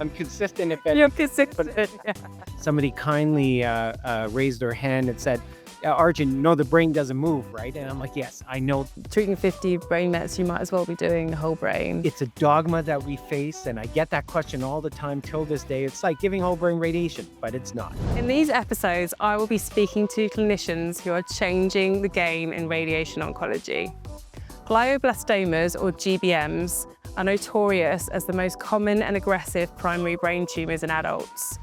I'm consistent if You're anything. consistent. Yeah. Somebody kindly raised their hand and said, Arjun, you know the brain doesn't move, right? And I'm like, yes, I know. Treating 50 brain mets, you might as well be doing the whole brain. It's a dogma that we face, and I get that question all the time till this day. It's like giving whole brain radiation, but it's not. In these episodes, I will be speaking to clinicians who are changing the game in radiation oncology. Glioblastomas, or GBMs, are notorious as the most common and aggressive primary brain tumours in adults,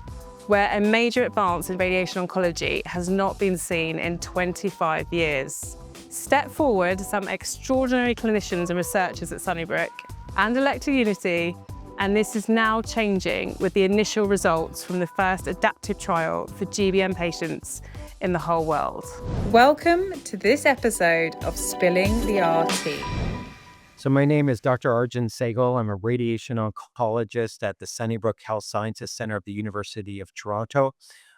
where a major advance in radiation oncology has not been seen in 25 years. Step forward some extraordinary clinicians and researchers at Sunnybrook and Elekta Unity, and this is now changing with the initial results from the first adaptive trial for GBM patients in the whole world. Welcome to this episode of Spilling the RT. So my name is Dr. Arjun Sahgal. I'm a radiation oncologist at the Sunnybrook Health Sciences Center of the University of Toronto.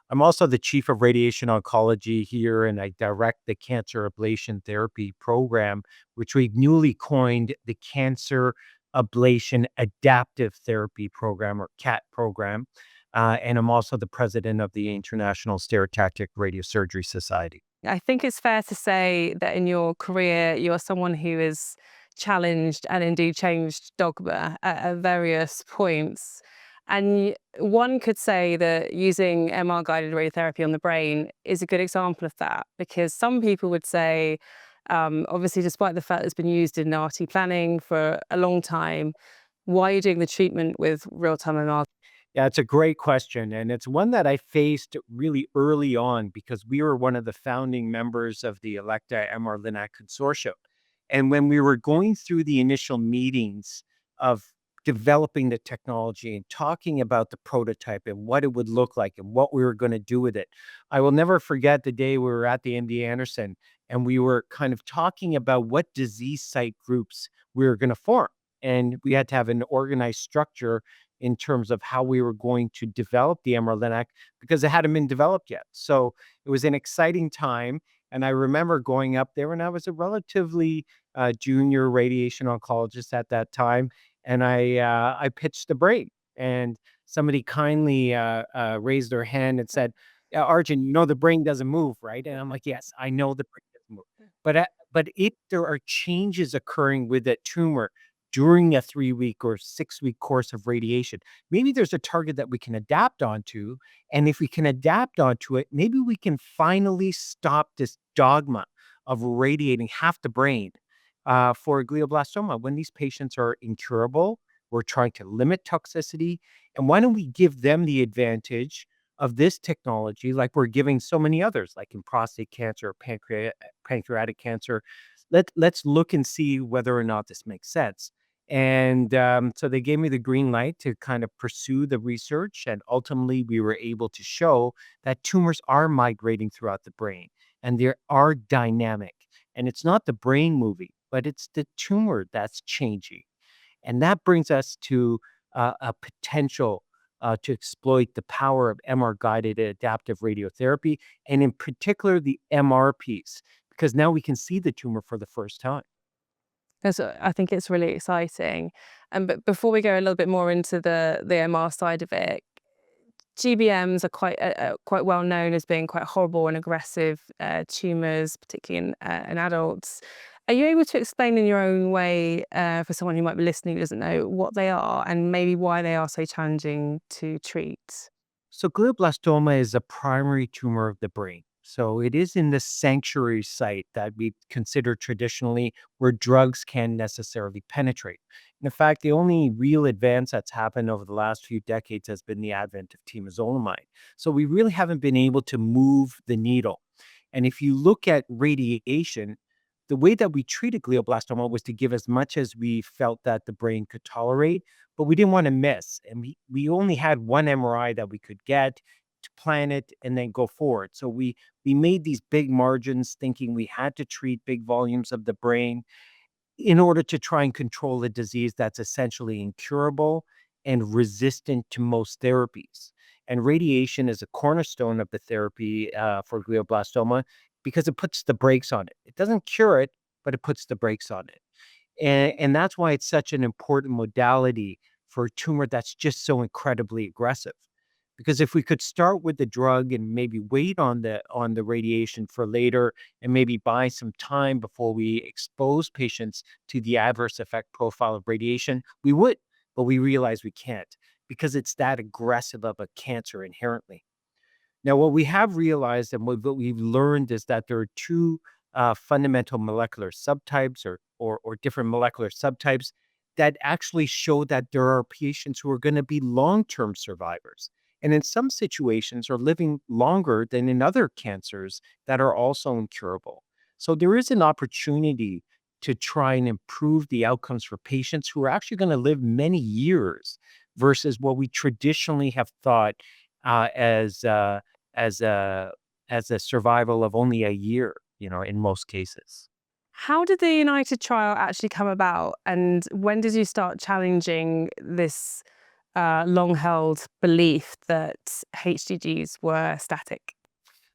I'm also the chief of radiation oncology here, and I direct the cancer ablation therapy program, which we've newly coined the Cancer Ablation Adaptive Therapy Program, or CAT program. And I'm also the president of the International Stereotactic Radiosurgery Society. I think it's fair to say that in your career, you are someone who has challenged and indeed changed dogma at various points. And one could say that using MR-guided radiotherapy on the brain is a good example of that, because some people would say, obviously, despite the fact that it's been used in RT planning for a long time, why are you doing the treatment with real-time MR? Yeah, it's a great question. And it's one that I faced really early on because we were one of the founding members of the Elekta MR-Linac Consortium. And when we were going through the initial meetings of developing the technology and talking about the prototype and what it would look like and what we were going to do with it, I will never forget the day we were at the MD Anderson and we were kind of talking about what disease site groups we were going to form. And we had to have an organized structure in terms of how we were going to develop the MR-Linac because it hadn't been developed yet. So it was an exciting time. And I remember going up there, and I was a relatively junior radiation oncologist at that time, and I pitched the brain, and somebody kindly raised their hand and said, "Yeah, Arjun, you know the brain doesn't move, right?" And I'm like, "Yes, I know the brain doesn't move, but if there are changes occurring with that tumor during a 3-week or 6-week course of radiation, maybe there's a target that we can adapt onto. And if we can adapt onto it, maybe we can finally stop this dogma of radiating half the brain for glioblastoma. When these patients are incurable, we're trying to limit toxicity. And why don't we give them the advantage of this technology like we're giving so many others, like in prostate cancer, pancreatic cancer? Let's look and see whether or not this makes sense. And so they gave me the green light to kind of pursue the research. And ultimately, we were able to show that tumors are migrating throughout the brain and they are dynamic. And it's not the brain moving, but it's the tumor that's changing. And that brings us to a potential to exploit the power of MR-guided adaptive radiotherapy, and in particular, the MR piece, because now we can see the tumor for the first time. I think it's really exciting. But before we go a little bit more into the MR side of it, GBMs are quite well known as being quite horrible and aggressive tumours, particularly in adults. Are you able to explain in your own way for someone who might be listening who doesn't know what they are and maybe why they are so challenging to treat? So glioblastoma is a primary tumor of the brain. So it is in the sanctuary site that we consider traditionally where drugs can necessarily penetrate. In fact, the only real advance that's happened over the last few decades has been the advent of temozolomide. So we really haven't been able to move the needle. And if you look at radiation, the way that we treated glioblastoma was to give as much as we felt that the brain could tolerate, but we didn't want to miss. And we only had one MRI that we could get to plan it and then go forward. So we made these big margins thinking we had to treat big volumes of the brain in order to try and control a disease that's essentially incurable and resistant to most therapies. And radiation is a cornerstone of the therapy for glioblastoma because it puts the brakes on it. It doesn't cure it, but it puts the brakes on it. And that's why it's such an important modality for a tumor that's just so incredibly aggressive. Because if we could start with the drug and maybe wait on the radiation for later and maybe buy some time before we expose patients to the adverse effect profile of radiation, we would, but we realize we can't because it's that aggressive of a cancer inherently. Now, what we have realized and what we've learned is that there are two fundamental molecular subtypes or different molecular subtypes that actually show that there are patients who are going to be long-term survivors. And in some situations are living longer than in other cancers that are also incurable. So there is an opportunity to try and improve the outcomes for patients who are actually going to live many years versus what we traditionally have thought uh, as uh, as a as a survival of only a year, in most cases. How did the United trial actually come about? And when did you start challenging this long held belief that HCGs were static?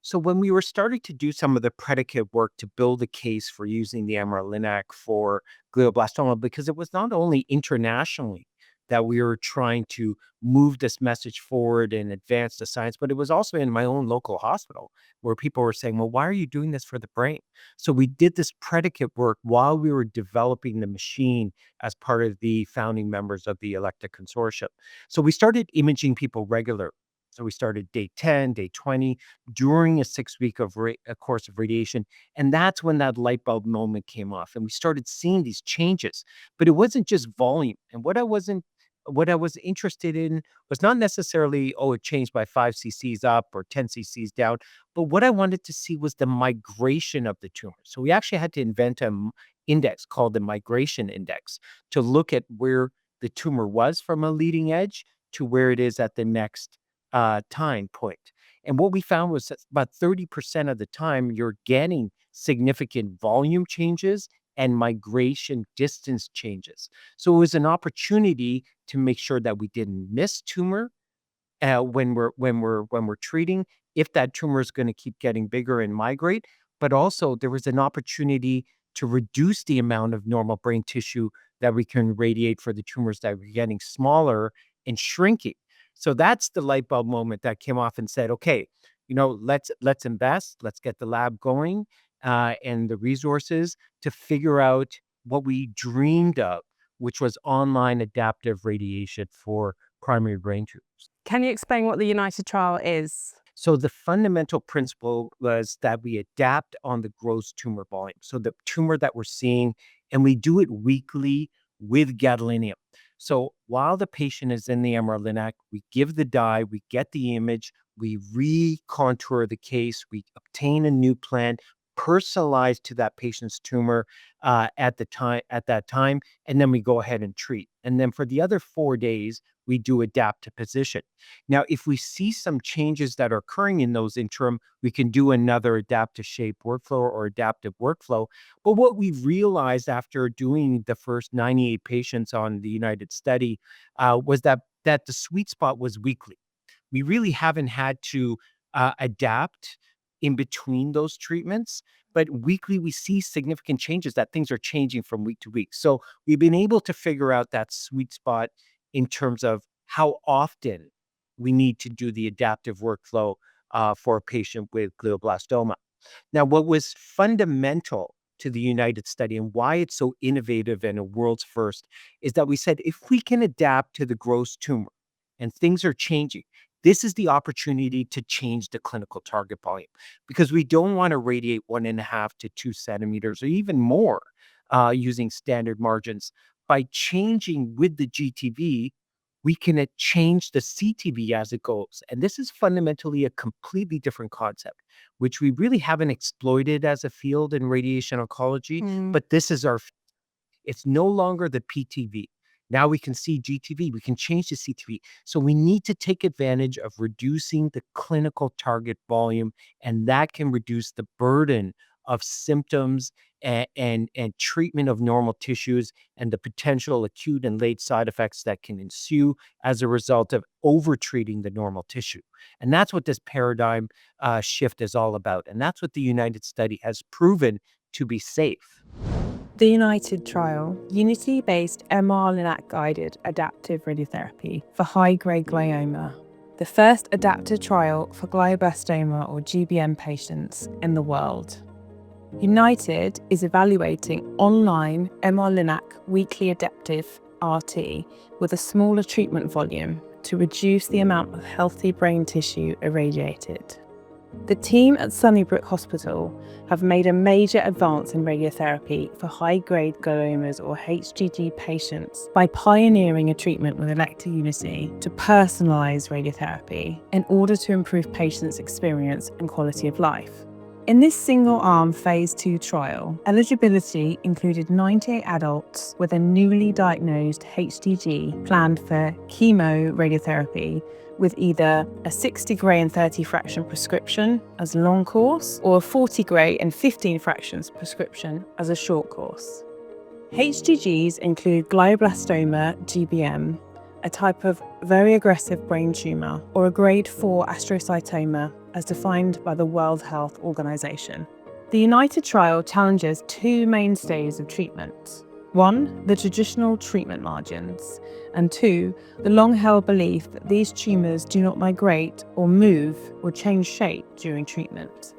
So when we were starting to do some of the predicate work to build a case for using the MR-Linac for glioblastoma, because it was not only internationally that we were trying to move this message forward and advance the science, but it was also in my own local hospital where people were saying, well, why are you doing this for the brain? So we did this predicate work while we were developing the machine as part of the founding members of the Elekta consortium. So we started imaging people regularly. So we started day 10, day 20, during a 6-week a course of radiation. And that's when that light bulb moment came off. And we started seeing these changes. But it wasn't just volume. And what I was interested in was not necessarily, oh, it changed by 5 cc's up or 10 cc's down. But what I wanted to see was the migration of the tumor. So we actually had to invent an index called the migration index to look at where the tumor was from a leading edge to where it is at the next time point. And what we found was that about 30% of the time, you're getting significant volume changes and migration distance changes. So it was an opportunity to make sure that we didn't miss tumor when we're treating, if that tumor is going to keep getting bigger and migrate, but also there was an opportunity to reduce the amount of normal brain tissue that we can radiate for the tumors that were getting smaller and shrinking. So that's the light bulb moment that came off and said, okay, let's invest, let's get the lab going and the resources to figure out what we dreamed of, which was online adaptive radiation for primary brain tumors. Can you explain what the United trial is? So the fundamental principle was that we adapt on the gross tumor volume. So the tumor that we're seeing, and we do it weekly with gadolinium. So while the patient is in the MR-Linac, we give the dye, we get the image, we re-contour the case, we obtain a new plan personalized to that patient's tumor at that time, and then we go ahead and treat. And then for the other 4 days, we do adapt to position. Now, if we see some changes that are occurring in those interim, we can do another adaptive shape workflow or adaptive workflow. But what we realized after doing the first 98 patients on the United study was that the sweet spot was weekly. We really haven't had to adapt in between those treatments, but weekly we see significant changes that things are changing from week to week. So we've been able to figure out that sweet spot in terms of how often we need to do the adaptive workflow for a patient with glioblastoma. Now, what was fundamental to the United study and why it's so innovative and a world's first is that we said if we can adapt to the gross tumor and things are changing, this is the opportunity to change the clinical target volume because we don't want to radiate 1.5 to 2 centimeters or even more using standard margins. By changing with the GTV, we can change the CTV as it goes. And this is fundamentally a completely different concept, which we really haven't exploited as a field in radiation oncology, but this is it's no longer the PTV. Now we can see GTV, we can change the CTV. So we need to take advantage of reducing the clinical target volume, and that can reduce the burden of symptoms and treatment of normal tissues and the potential acute and late side effects that can ensue as a result of overtreating the normal tissue. And that's what this paradigm shift is all about. And that's what the United study has proven to be safe. The United trial, Unity-based MR-Linac Guided Adaptive Radiotherapy for High Grade Glioma, the first adaptive trial for glioblastoma or GBM patients in the world. United is evaluating online MR-Linac weekly adaptive RT with a smaller treatment volume to reduce the amount of healthy brain tissue irradiated. The team at Sunnybrook Hospital have made a major advance in radiotherapy for high-grade gliomas or HGG patients by pioneering a treatment with Elekta Unity to personalise radiotherapy in order to improve patients' experience and quality of life. In this single-arm Phase 2 trial, eligibility included 98 adults with a newly diagnosed HGG planned for chemoradiotherapy with either a 60 gray and 30 fraction prescription as a long course or a 40 gray and 15 fractions prescription as a short course. HGGs include glioblastoma GBM, a type of very aggressive brain tumour, or a grade 4 astrocytoma as defined by the World Health Organization. The United trial challenges two mainstays of treatment. One, the traditional treatment margins, and two, the long-held belief that these tumours do not migrate or move or change shape during treatment.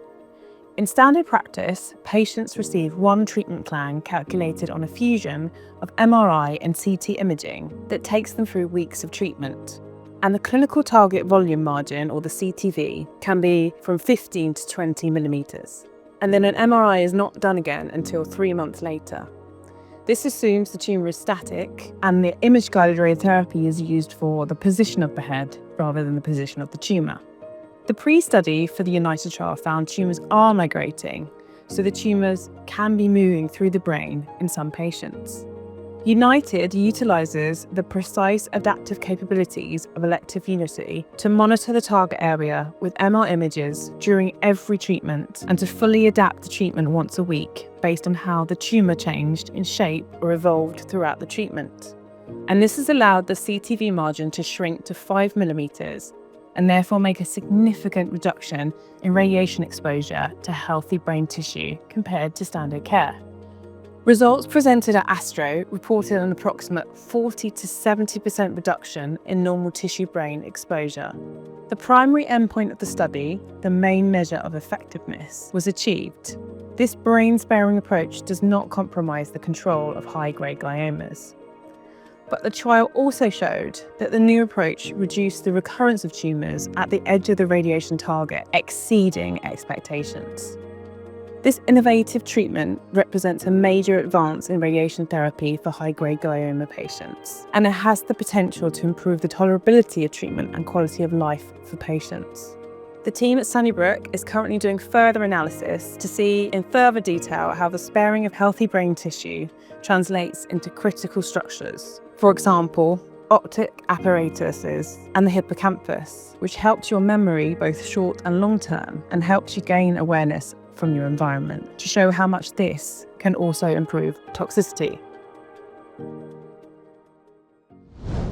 In standard practice, patients receive one treatment plan calculated on a fusion of MRI and CT imaging that takes them through weeks of treatment. And the clinical target volume margin, or the CTV, can be from 15 to 20 millimetres. And then an MRI is not done again until 3 months later. This assumes the tumour is static and the image-guided radiotherapy is used for the position of the head rather than the position of the tumour. The pre-study for the United trial found tumours are migrating, so the tumours can be moving through the brain in some patients. United utilises the precise adaptive capabilities of Elekta Unity to monitor the target area with MR images during every treatment and to fully adapt the treatment once a week based on how the tumour changed in shape or evolved throughout the treatment. And this has allowed the CTV margin to shrink to 5 millimetres and therefore make a significant reduction in radiation exposure to healthy brain tissue compared to standard care. Results presented at ASTRO reported an approximate 40 to 70% reduction in normal tissue brain exposure. The primary endpoint of the study, the main measure of effectiveness, was achieved. This brain-sparing approach does not compromise the control of high-grade gliomas. But the trial also showed that the new approach reduced the recurrence of tumours at the edge of the radiation target, exceeding expectations. This innovative treatment represents a major advance in radiation therapy for high-grade glioma patients, and it has the potential to improve the tolerability of treatment and quality of life for patients. The team at Sunnybrook is currently doing further analysis to see in further detail how the sparing of healthy brain tissue translates into critical structures. For example, optic apparatuses and the hippocampus, which helps your memory both short and long term and helps you gain awareness from your environment, to show how much this can also improve toxicity.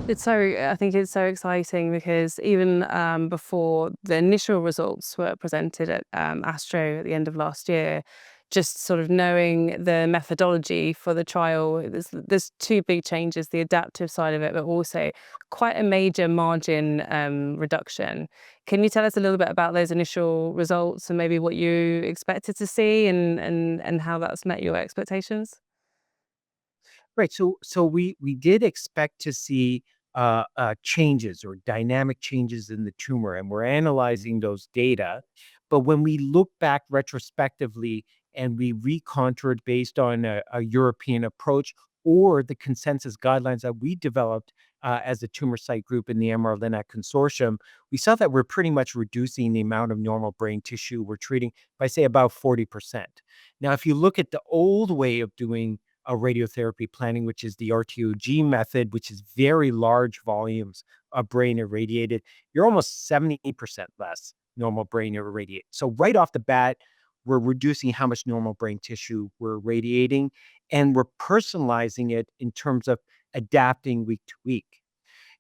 I think it's so exciting because even before the initial results were presented at ASTRO at the end of last year, just sort of knowing the methodology for the trial, there's two big changes, the adaptive side of it, but also quite a major margin reduction. Can you tell us a little bit about those initial results and maybe what you expected to see and how that's met your expectations? Right. So we did expect to see changes or dynamic changes in the tumor, and we're analyzing those data. But when we look back retrospectively and we recontoured based on a European approach or the consensus guidelines that we developed as a tumor site group in the MR-Linac consortium, we saw that we're pretty much reducing the amount of normal brain tissue we're treating by, say, about 40%. Now, if you look at the old way of doing a radiotherapy planning, which is the RTOG method, which is very large volumes of brain irradiated, you're almost 70% less normal brain irradiated. So right off the bat, we're reducing how much normal brain tissue we're radiating, and we're personalizing it in terms of adapting week to week.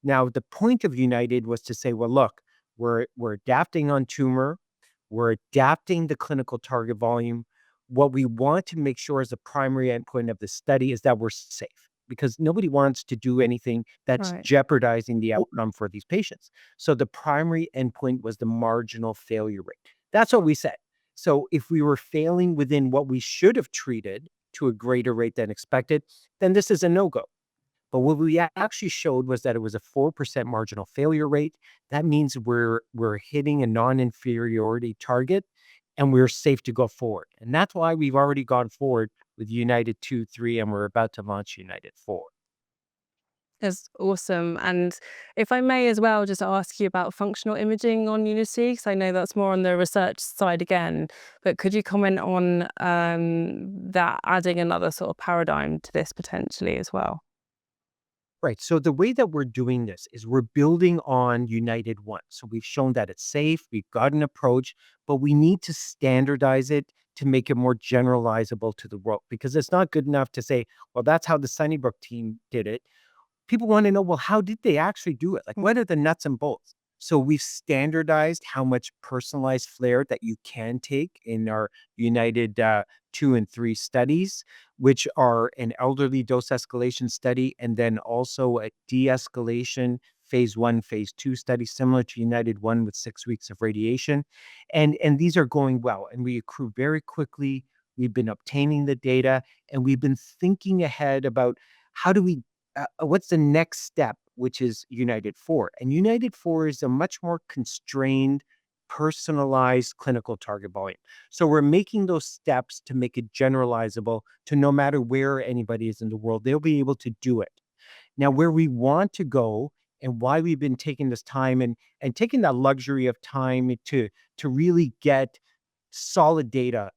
Now, the point of United was to say, well, look, we're adapting on tumor, we're adapting the clinical target volume, what we want to make sure as a primary endpoint of the study is that we're safe, because nobody wants to do anything that's Right. jeopardizing the outcome for these patients. So the primary endpoint was the marginal failure rate. That's what we said. So if we were failing within what we should have treated to a greater rate than expected, then this is a no-go. But what we actually showed was that it was a 4% marginal failure rate. That means we're hitting a non-inferiority target and we're safe to go forward. And that's why we've already gone forward with United 2, 3, and we're about to launch United 4. That's awesome. And if I may as well just ask you about functional imaging on Unity, because I know that's more on the research side again, but could you comment on that adding another sort of paradigm to this potentially as well? Right. So the way that we're doing this is we're building on United One. So we've shown that it's safe, we've got an approach, but we need to standardize it to make it more generalizable to the world, because it's not good enough to say, well, that's how the Sunnybrook team did it. People want to know, well, how did they actually do it? Like, Mm. what are the nuts and bolts? So we've standardized how much personalized flare that you can take in our United 2 and 3 studies, which are an elderly dose escalation study and then also a de-escalation phase 1, phase 2 study, similar to United 1 with 6 weeks of radiation. And these are going well, and we accrue very quickly. We've been obtaining the data, and we've been thinking ahead about how do we what's the next step, which is United 4. And United 4 is a much more constrained, personalized clinical target volume. So we're making those steps to make it generalizable to no matter where anybody is in the world, they'll be able to do it. Now, where we want to go and why we've been taking this time and taking that luxury of time to really get solid data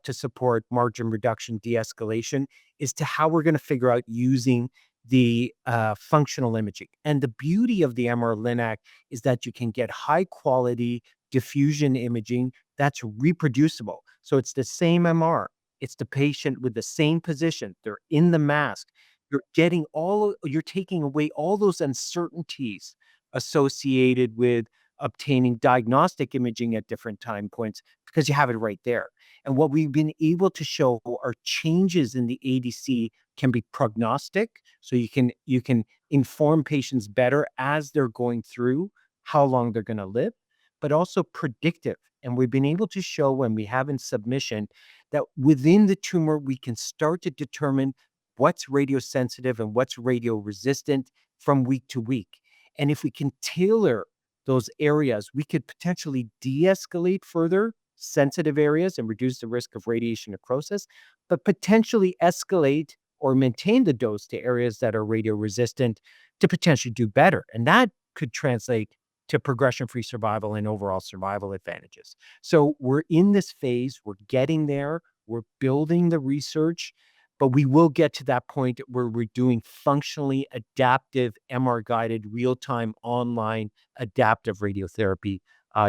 to support margin reduction de-escalation is to how we're going to figure out using the functional imaging. And the beauty of the MR-Linac is that you can get high quality diffusion imaging that's reproducible. So it's the same MR. It's the patient with the same position. They're in the mask. You're taking away all those uncertainties associated with obtaining diagnostic imaging at different time points because you have it right there. And what we've been able to show are changes in the ADC can be prognostic. So you can inform patients better as they're going through how long they're going to live, but also predictive. And we've been able to show when we have in submission that within the tumor, we can start to determine what's radiosensitive and what's radio resistant from week to week. And if we can tailor those areas, we could potentially de-escalate further sensitive areas and reduce the risk of radiation necrosis, but potentially escalate or maintain the dose to areas that are radio resistant to potentially do better. And that could translate to progression-free survival and overall survival advantages. So we're in this phase, we're getting there, we're building the research, but we will get to that point where we're doing functionally adaptive MR-guided real-time online adaptive radiotherapy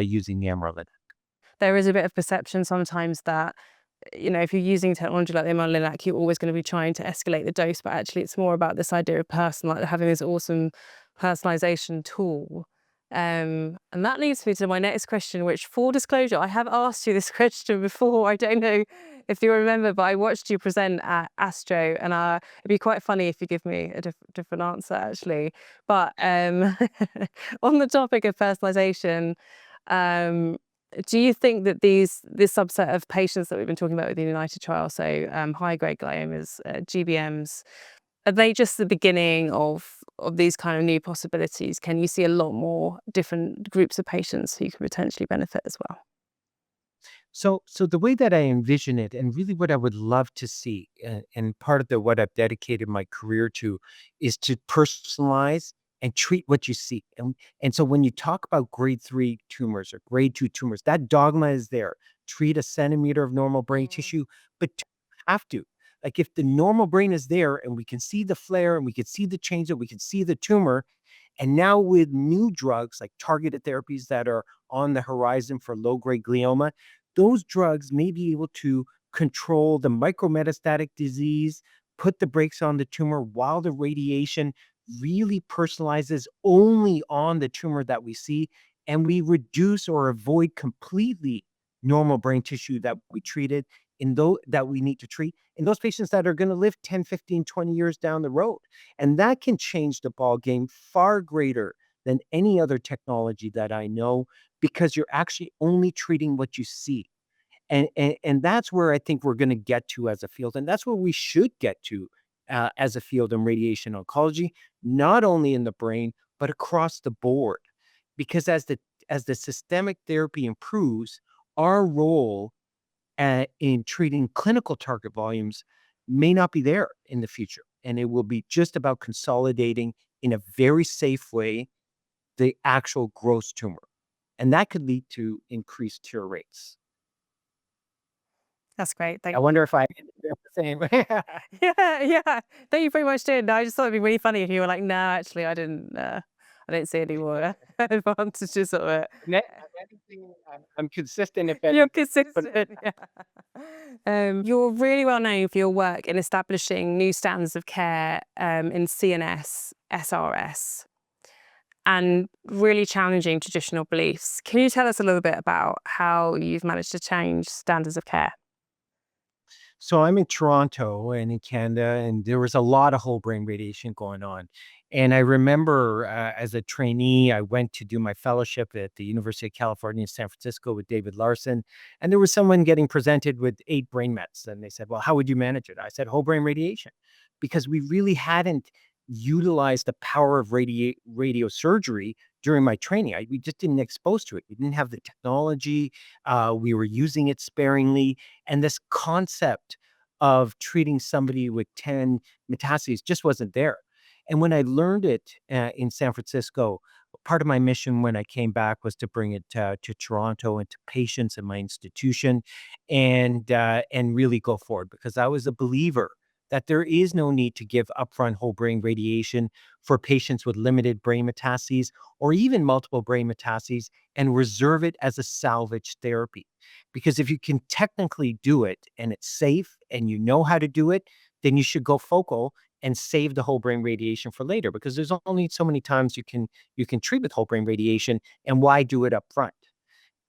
using the MR-Linac. There is a bit of perception sometimes that, if you're using technology like the MR-Linac, you're always going to be trying to escalate the dose, but actually it's more about this idea of having this awesome personalization tool. And that leads me to my next question, which, full disclosure, I have asked you this question before. I don't know if you remember, but I watched you present at Astro, and it'd be quite funny if you give me a different answer, actually. But on the topic of personalization, um, do you think that this subset of patients that we've been talking about with the United trial, so high-grade gliomas, GBMs, are they just the beginning of these kind of new possibilities? Can you see a lot more different groups of patients who can potentially benefit as well? So the way that I envision it, and really what I would love to see, and part of what I've dedicated my career to, is to personalize and treat what you see. And so when you talk about grade 3 tumors or grade 2 tumors, that dogma is there. Treat a centimeter of normal brain Mm. tissue, but you have to. Like if the normal brain is there and we can see the flare and we can see the change, that we can see the tumor, and now with new drugs like targeted therapies that are on the horizon for low-grade glioma, those drugs may be able to control the micrometastatic disease, put the brakes on the tumor while the radiation really personalizes only on the tumor that we see, and we reduce or avoid completely normal brain tissue that we treated that we need to treat in those patients that are going to live 10, 15, 20 years down the road. And that can change the ball game far greater than any other technology that I know, because you're actually only treating what you see. And that's where I think we're going to get to as a field, and that's where we should get to as a field in radiation oncology, not only in the brain but across the board. Because as the systemic therapy improves, our role in treating clinical target volumes may not be there in the future, and it will be just about consolidating in a very safe way the actual gross tumor, and that could lead to increased cure rates. That's great. I wonder if I ended up the same way. Yeah, yeah. No, you pretty much did. No, I just thought it'd be really funny if you were like, no, actually, I don't see any more advantages of it. I'm consistent if You're anything, but consistent. Yeah. You're really well known for your work in establishing new standards of care in CNS, SRS, and really challenging traditional beliefs. Can you tell us a little bit about how you've managed to change standards of care? so I'm in Toronto and in Canada, and there was a lot of whole brain radiation going on. And I remember as a trainee, I went to do my fellowship at the University of California in San Francisco with David Larson. And there was someone getting presented with 8 brain mets. And they said, well, how would you manage it? I said, whole brain radiation, because we really hadn't utilized the power of radiosurgery during my training. We just didn't expose to it. We didn't have the technology. We were using it sparingly. And this concept of treating somebody with 10 metastases just wasn't there. And when I learned it in San Francisco, part of my mission when I came back was to bring it to Toronto and to patients in my institution, and really go forward, because I was a believer that there is no need to give upfront whole brain radiation for patients with limited brain metastases or even multiple brain metastases, and reserve it as a salvage therapy. Because if you can technically do it and it's safe and you know how to do it, then you should go focal and save the whole brain radiation for later, because there's only so many times you can treat with whole brain radiation, and why do it up front?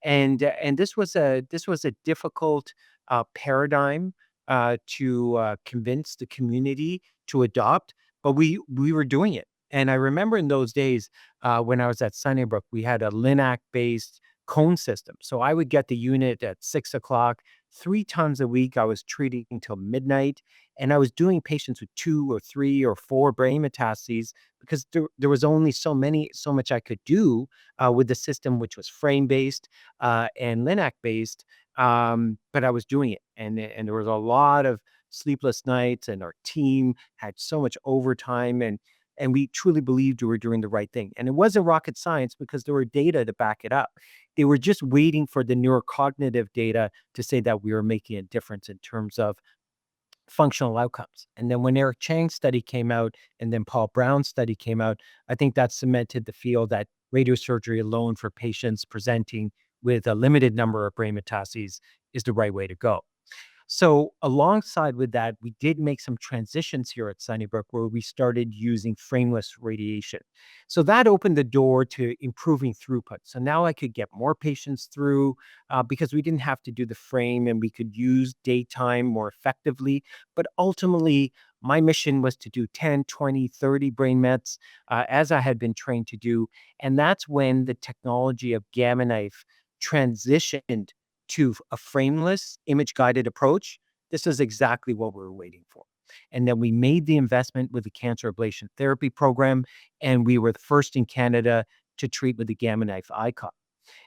And this was a difficult paradigm to convince the community to adopt, but we were doing it. And I remember in those days when I was at Sunnybrook, we had a Linac based cone system. So I would get the unit at 6 o'clock. 3 times a week, I was treating until midnight, and I was doing patients with 2 or 3 or 4 brain metastases, because there was only so much I could do with the system, which was frame based and Linac based. But I was doing it, and there was a lot of sleepless nights, and our team had so much overtime, and we truly believed we were doing the right thing. And it wasn't rocket science, because there were data to back it up. They were just waiting for the neurocognitive data to say that we were making a difference in terms of functional outcomes. And then when Eric Chang's study came out and then Paul Brown's study came out, I think that cemented the field that radiosurgery alone for patients presenting with a limited number of brain metastases is the right way to go. So alongside with that, we did make some transitions here at Sunnybrook where we started using frameless radiation. So that opened the door to improving throughput. So now I could get more patients through because we didn't have to do the frame, and we could use daytime more effectively. But ultimately, my mission was to do 10, 20, 30 brain mets as I had been trained to do. And that's when the technology of Gamma Knife transitioned to a frameless image guided approach. This is exactly what we were waiting for. And then we made the investment with the cancer ablation therapy program, and we were the first in Canada to treat with the Gamma Knife icon.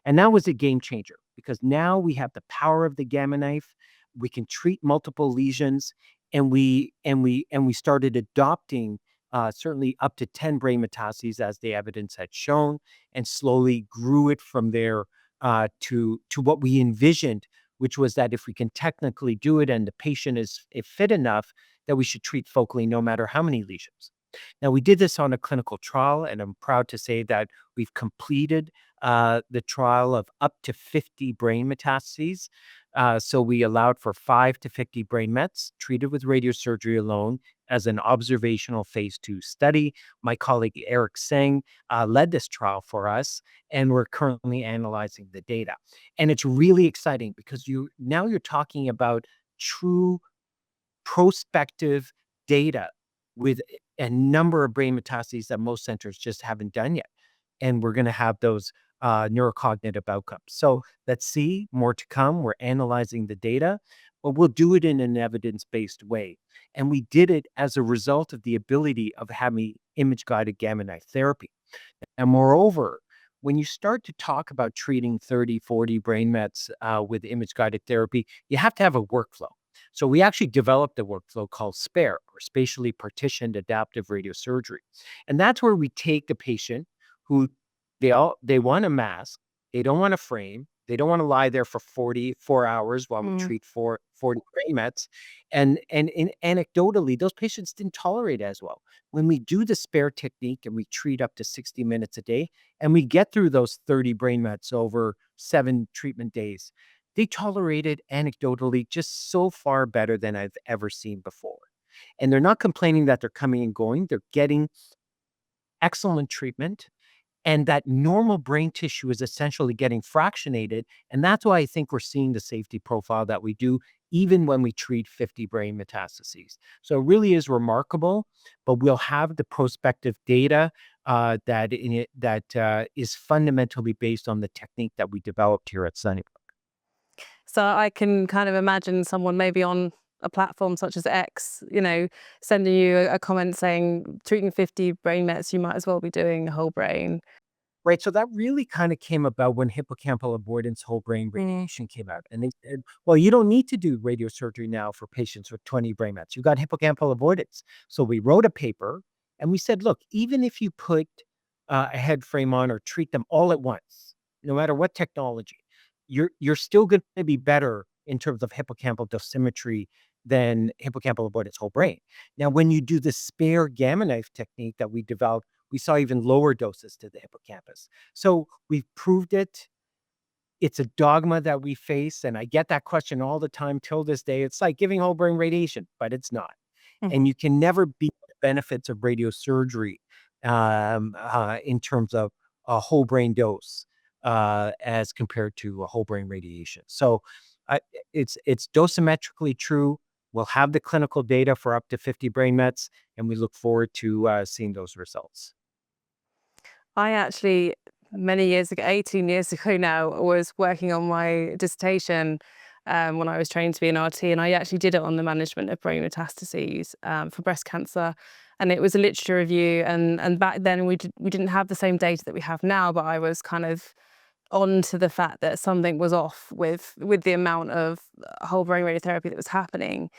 And that was a game changer, because now we have the power of the Gamma Knife. We can treat multiple lesions, and we started adopting certainly up to 10 brain metastases as the evidence had shown, and slowly grew it from there to what we envisioned, which was that if we can technically do it and the patient is fit enough, that we should treat focally no matter how many lesions. Now, we did this on a clinical trial, and I'm proud to say that we've completed the trial of up to 50 brain metastases. So we allowed for 5 to 50 brain mets treated with radiosurgery alone as an observational phase 2 study. My colleague Eric Singh led this trial for us, and we're currently analyzing the data. And it's really exciting, because you're talking about true prospective data with a number of brain metastases that most centers just haven't done yet. And we're going to have those neurocognitive outcomes. So let's see, more to come. We're analyzing the data, but we'll do it in an evidence-based way. And we did it as a result of the ability of having image-guided gamma knife therapy. And moreover, when you start to talk about treating 30, 40 brain mets with image-guided therapy, you have to have a workflow. So we actually developed a workflow called SPARE, or spatially partitioned adaptive radiosurgery. And that's where we take a patient who they want a mask, they don't want a frame, they don't want to lie there for 44 hours while we treat 40 brain mets. And anecdotally, those patients didn't tolerate it as well. When we do the SPARE technique and we treat up to 60 minutes a day, and we get through those 30 brain mets over 7 treatment days, they tolerated anecdotally just so far better than I've ever seen before. And they're not complaining that they're coming and going, they're getting excellent treatment. And that normal brain tissue is essentially getting fractionated. And that's why I think we're seeing the safety profile that we do, even when we treat 50 brain metastases. So it really is remarkable, but we'll have the prospective data that is fundamentally based on the technique that we developed here at Sunnybrook. So I can kind of imagine someone maybe on a platform such as X, sending you a comment saying, treating 50 brain mets, you might as well be doing a whole brain. Right, so that really kinda came about when hippocampal avoidance whole brain radiation came out, and they said, "Well, you don't need to do radiosurgery now for patients with 20 brain mets. You got hippocampal avoidance." So we wrote a paper, and we said, "Look, even if you put a head frame on or treat them all at once, no matter what technology, you're still gonna be better in terms of hippocampal dosimetry than hippocampal avoidance whole brain." Now, when you do the spare gamma knife technique that we developed, we saw even lower doses to the hippocampus. So we've proved it. It's a dogma that we face, and I get that question all the time till this day. It's like giving whole brain radiation, but it's not. And you can never beat the benefits of radiosurgery in terms of a whole brain dose as compared to a whole brain radiation. So I, it's dosimetrically true. We'll have the clinical data for up to 50 brain mets, and we look forward to seeing those results. I actually, many years ago, 18 years ago now, was working on my dissertation when I was trained to be an RT, and I actually did it on the management of brain metastases for breast cancer. And it was a literature review, and back then we didn't have the same data that we have now, but I was kind of on to the fact that something was off with the amount of whole brain radiotherapy that was happening.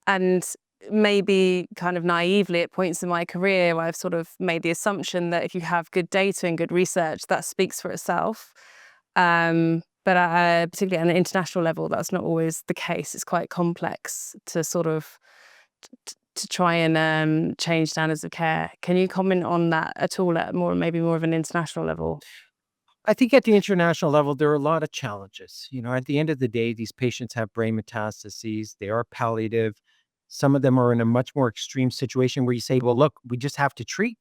And maybe kind of naively at points in my career, I've sort of made the assumption that if you have good data and good research, that speaks for itself. But particularly at an international level, that's not always the case. It's quite complex to sort of to try and change standards of care. Can you comment on that at all at maybe more of an international level? I think at the international level, there are a lot of challenges. At the end of the day, these patients have brain metastases. They are palliative. Some of them are in a much more extreme situation where you say, well, look, we just have to treat.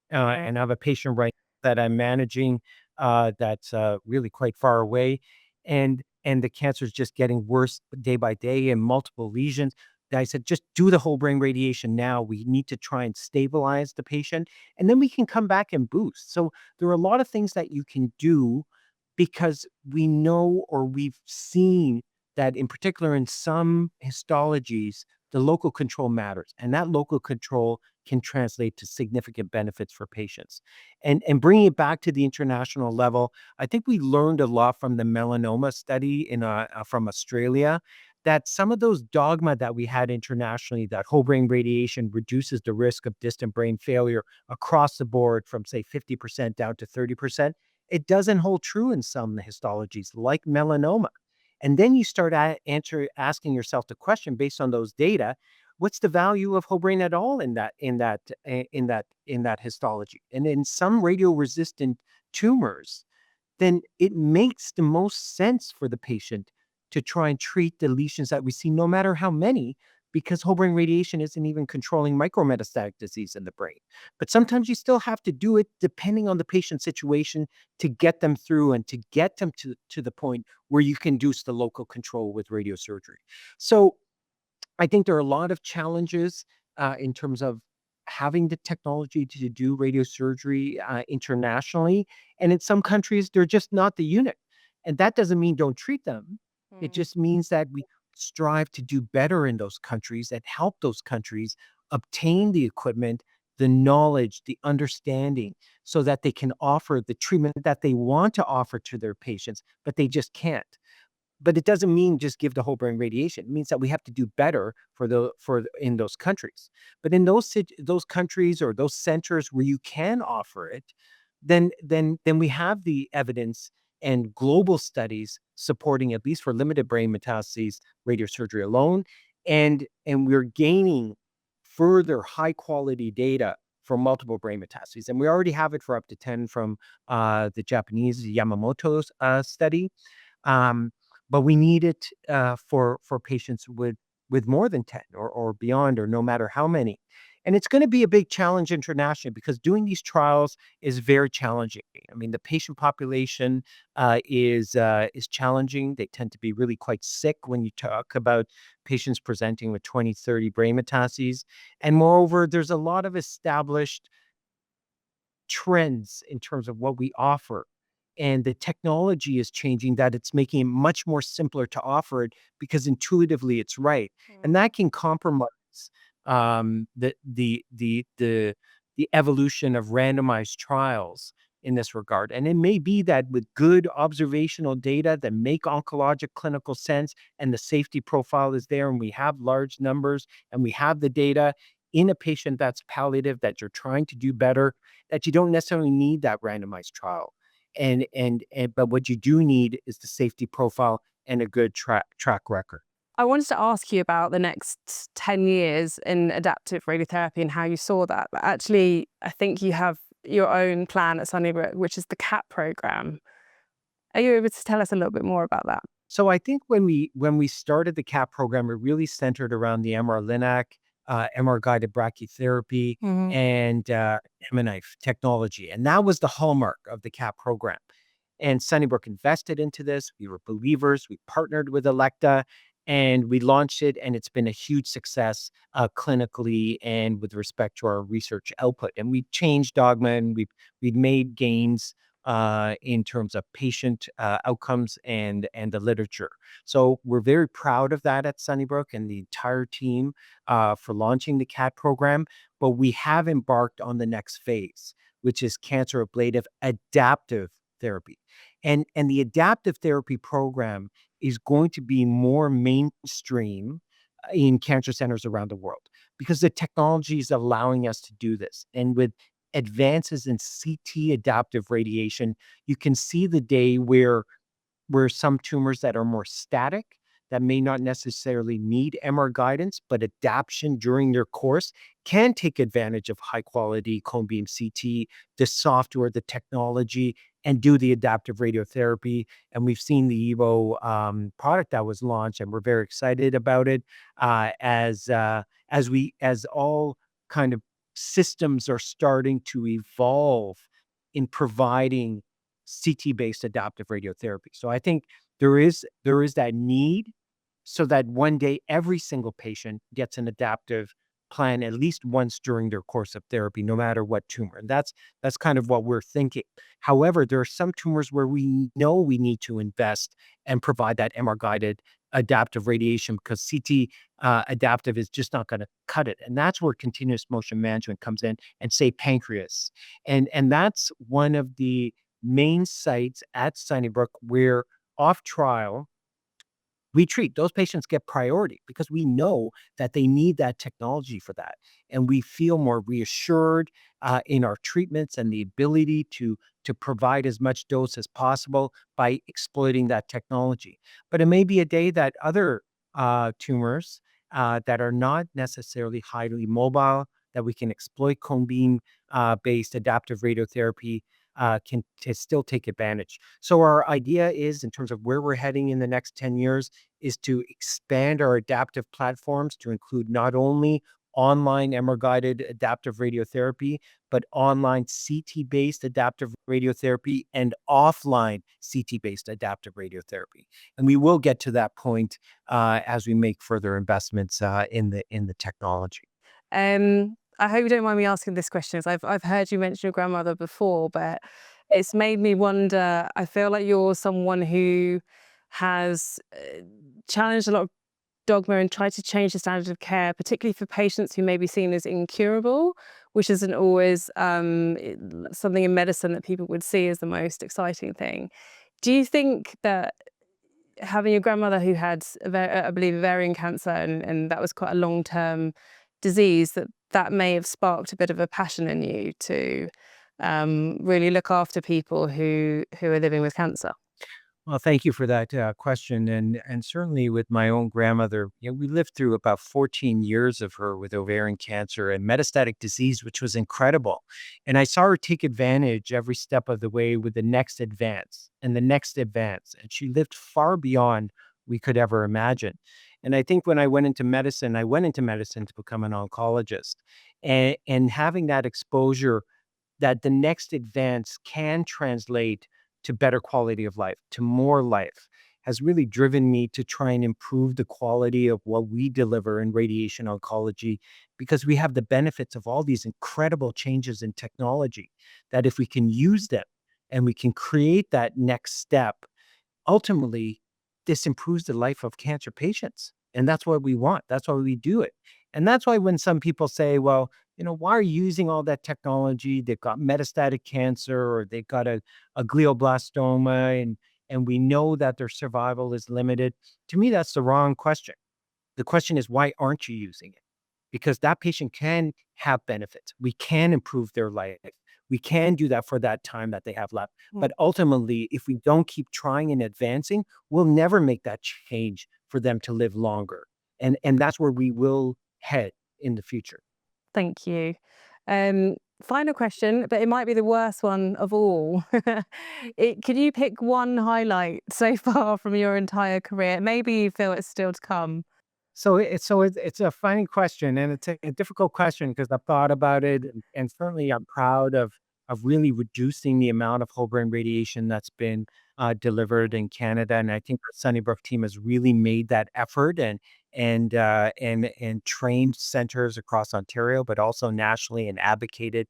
And I have a patient right that I'm managing that's really quite far away. And the cancer is just getting worse day by day and multiple lesions. I said, just do the whole brain radiation now. We need to try and stabilize the patient, and then we can come back and boost. So there are a lot of things that you can do because we know or we've seen that in particular in some histologies, the local control matters, and that local control can translate to significant benefits for patients. And bringing it back to the international level, I think we learned a lot from the melanoma study from Australia, that some of those dogma that we had internationally, that whole brain radiation reduces the risk of distant brain failure across the board from, say, 50% down to 30%, it doesn't hold true in some histologies like melanoma. And then you start asking yourself the question based on those data, what's the value of whole brain at all in that histology? And in some radio-resistant tumors, then it makes the most sense for the patient to try and treat the lesions that we see, no matter how many, because whole brain radiation isn't even controlling micrometastatic disease in the brain. But sometimes you still have to do it depending on the patient's situation to get them through and to get them to the point where you can induce the local control with radiosurgery. So I think there are a lot of challenges in terms of having the technology to do radiosurgery internationally. And in some countries, they're just not the unit. And that doesn't mean don't treat them. It Mm. just means that we strive to do better in those countries and help those countries obtain the equipment, the knowledge, the understanding, so that they can offer the treatment that they want to offer to their patients, but they just can't. But it doesn't mean just give the whole brain radiation. It means that we have to do better in those countries. But in those countries or those centers where you can offer it, then we have the evidence and global studies supporting, at least for limited brain metastases, radiosurgery alone, and we're gaining further high quality data for multiple brain metastases, and we already have it for up to 10 from the Japanese Yamamoto's study. Um, but we need it for patients with more than 10 or beyond, or no matter how many. And it's going to be a big challenge internationally because doing these trials is very challenging. I mean, the patient population is challenging. They tend to be really quite sick when you talk about patients presenting with 20, 30 brain metastases. And moreover, there's a lot of established trends in terms of what we offer. And the technology is changing that it's making it much more simpler to offer it because intuitively it's right. And Mm. that can compromise um, the the the the the evolution of randomized trials in this regard. And it may be that with good observational data that make oncologic clinical sense and the safety profile is there, and we have large numbers and we have the data in a patient that's palliative that you're trying to do better, that you don't necessarily need that randomized trial. And but what you do need is the safety profile and a good track record. I wanted to ask you about the next 10 years in adaptive radiotherapy and how you saw that. But actually, I think you have your own plan at Sunnybrook, which is the CAP program. Are you able to tell us a little bit more about that? So I think when we started the CAP program, it really centered around the MR-Linac, MR-guided brachytherapy, Mhm. and M-knife technology, and that was the hallmark of the CAP program. And Sunnybrook invested into this. We were believers. We partnered with Elekta, and we launched it, and it's been a huge success clinically and with respect to our research output. And we've changed dogma, and we've made gains in terms of patient outcomes and the literature. So we're very proud of that at Sunnybrook and the entire team for launching the CAT program. But we have embarked on the next phase, which is cancer ablative adaptive therapy. And the adaptive therapy program is going to be more mainstream in cancer centers around the world because the technology is allowing us to do this. And with advances in CT adaptive radiation, you can see the day where some tumors that are more static, that may not necessarily need MR guidance, but adaptation during their course can take advantage of high quality cone beam CT, the software, the technology, and do the adaptive radiotherapy. And we've seen the Evo product that was launched, and we're very excited about it as all kind of systems are starting to evolve in providing CT-based adaptive radiotherapy. So I think there is that need so that one day every single patient gets an adaptive plan at least once during their course of therapy, no matter what tumor. And that's kind of what we're thinking. However, there are some tumors where we know we need to invest and provide that MR-guided adaptive radiation because CT adaptive is just not going to cut it. And that's where continuous motion management comes in, and say pancreas. And that's one of the main sites at Sunnybrook where off trial we treat. Those patients get priority because we know that they need that technology for that. And we feel more reassured in our treatments and the ability to provide as much dose as possible by exploiting that technology. But it may be a day that other tumors that are not necessarily highly mobile, that we can exploit cone beam based adaptive radiotherapy can still take advantage. So our idea is, in terms of where we're heading in the next 10 years, is to expand our adaptive platforms to include not only online MR-guided adaptive radiotherapy, but online CT-based adaptive radiotherapy and offline CT-based adaptive radiotherapy. And we will get to that point as we make further investments in the technology. I hope you don't mind me asking this question, 'cause I've heard you mention your grandmother before, but it's made me wonder. I feel like you're someone who has challenged a lot of dogma and tried to change the standard of care, particularly for patients who may be seen as incurable, which isn't always something in medicine that people would see as the most exciting thing. Do you think that having a grandmother who had, I believe, ovarian cancer, and that was quite a long-term disease, that may have sparked a bit of a passion in you to really look after people who are living with cancer? Well, thank you for that question, and certainly with my own grandmother, we lived through about 14 years of her with ovarian cancer and metastatic disease, which was incredible. And I saw her take advantage every step of the way with the next advance and the next advance, and she lived far beyond we could ever imagine. And I think when I went into medicine, to become an oncologist, and having that exposure that the next advance can translate to better quality of life, to more life, has really driven me to try and improve the quality of what we deliver in radiation oncology, because we have the benefits of all these incredible changes in technology that if we can use them and we can create that next step, ultimately, this improves the life of cancer patients. And that's what we want. That's why we do it. And that's why when some people say, well, why are you using all that technology? They've got metastatic cancer or they've got a glioblastoma and we know that their survival is limited. To me, that's the wrong question. The question is, why aren't you using it? Because that patient can have benefits. We can improve their life. We can do that for that time that they have left. But ultimately, if we don't keep trying and advancing, we'll never make that change for them to live longer. And that's where we will head in the future. Thank you. Final question, but it might be the worst one of all. Could you pick one highlight so far from your entire career? Maybe you feel it's still to come. So it's a funny question, and it's a difficult question because I've thought about it, and certainly I'm proud of really reducing the amount of whole brain radiation that's been delivered in Canada, and I think the Sunnybrook team has really made that effort and trained centers across Ontario, but also nationally, and advocated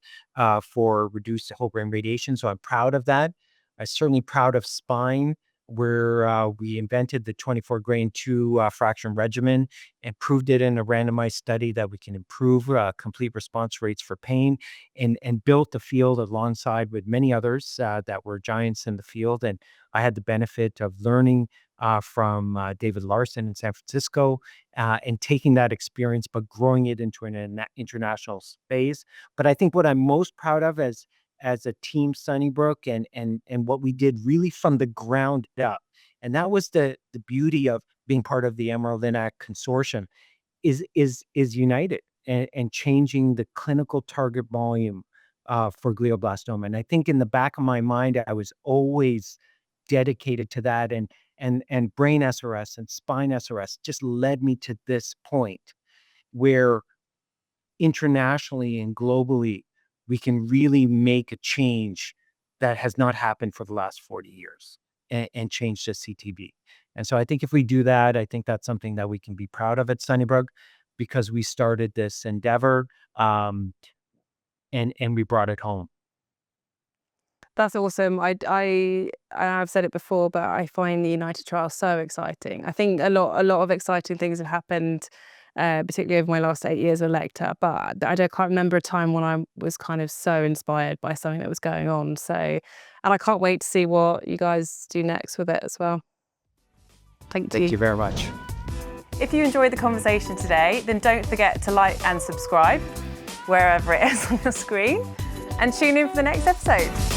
for reduced whole brain radiation. So I'm proud of that. I'm certainly proud of spine, where we invented the 24 grain 2 fraction regimen and proved it in a randomized study that we can improve complete response rates for pain, and built the field alongside with many others that were giants in the field. And I had the benefit of learning from David Larson in San Francisco and taking that experience, but growing it into an international space. But I think what I'm most proud of as a team Sunnybrook and what we did really from the ground up. And that was the beauty of being part of the MR-Linac consortium is united and changing the clinical target volume for glioblastoma. And I think in the back of my mind, I was always dedicated to that, and brain SRS and spine SRS just led me to this point where internationally and globally, we can really make a change that has not happened for the last 40 years and change the CTB. And so I think if we do that, I think that's something that we can be proud of at Sunnybrook, because we started this endeavor and we brought it home. That's awesome. I've said it before, but I find the United trial so exciting. I think a lot of exciting things have happened, particularly over my last 8 years at Elekta. But can't remember a time when I was kind of so inspired by something that was going on. So, and I can't wait to see what you guys do next with it as well. Thank you. Thank you very much. If you enjoyed the conversation today, then don't forget to like and subscribe wherever it is on your screen, and tune in for the next episode.